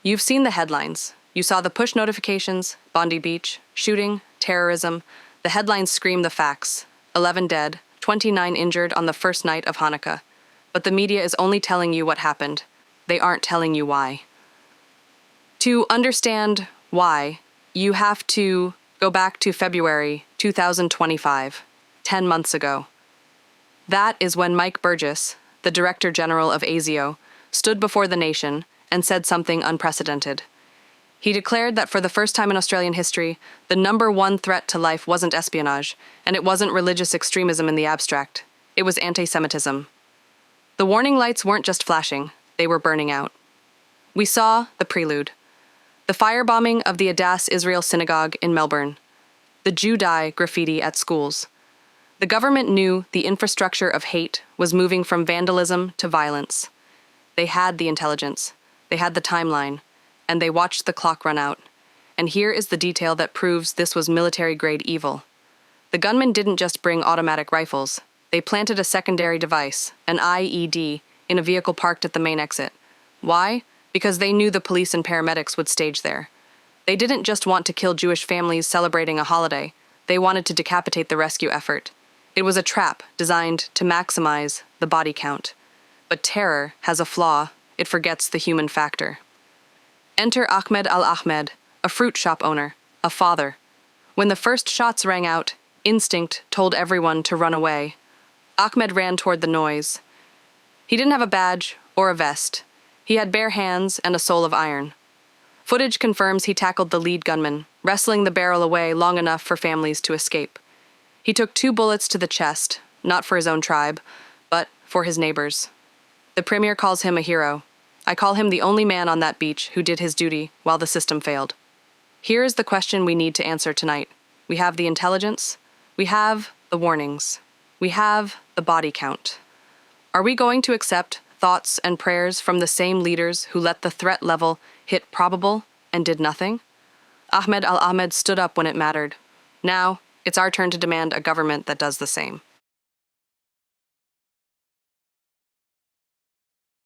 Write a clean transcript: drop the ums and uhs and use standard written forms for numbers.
You've seen the headlines. You saw the push notifications, Bondi Beach, shooting, terrorism. The headlines scream the facts. 11 dead, 29 injured on the first night of Hanukkah. But the media is only telling you what happened. They aren't telling you why. To understand why, you have to go back to February 2025, 10 months ago. That is when Mike Burgess, the Director General of ASIO, stood before the nation and said something unprecedented. He declared that for the first time in Australian history, the number one threat to life wasn't espionage, and it wasn't religious extremism in the abstract. It was anti-Semitism. The warning lights weren't just flashing, they were burning out. We saw the prelude. The firebombing of the Adass Israel Synagogue in Melbourne. The Jew die graffiti at schools. The government knew the infrastructure of hate was moving from vandalism to violence. They had the intelligence. They had the timeline, and they watched the clock run out. And here is the detail that proves this was military-grade evil. The gunmen didn't just bring automatic rifles. They planted a secondary device, an IED, in a vehicle parked at the main exit. Why? Because they knew the police and paramedics would stage there. They didn't just want to kill Jewish families celebrating a holiday. They wanted to decapitate the rescue effort. It was a trap designed to maximize the body count. But terror has a flaw. It forgets the human factor. Enter Ahmed al-Ahmed, a fruit shop owner, a father. When the first shots rang out, instinct told everyone to run away. Ahmed ran toward the noise. He didn't have a badge or a vest. He had bare hands and a soul of iron. Footage confirms he tackled the lead gunman, wrestling the barrel away long enough for families to escape. He took 2 bullets to the chest, not for his own tribe, but for his neighbors. The Premier calls him a hero. I call him the only man on that beach who did his duty while the system failed. Here is the question we need to answer tonight. We have the intelligence. We have the warnings. We have the body count. Are we going to accept thoughts and prayers from the same leaders who let the threat level hit probable and did nothing? Ahmed al-Ahmed stood up when it mattered. Now, it's our turn to demand a government that does the same.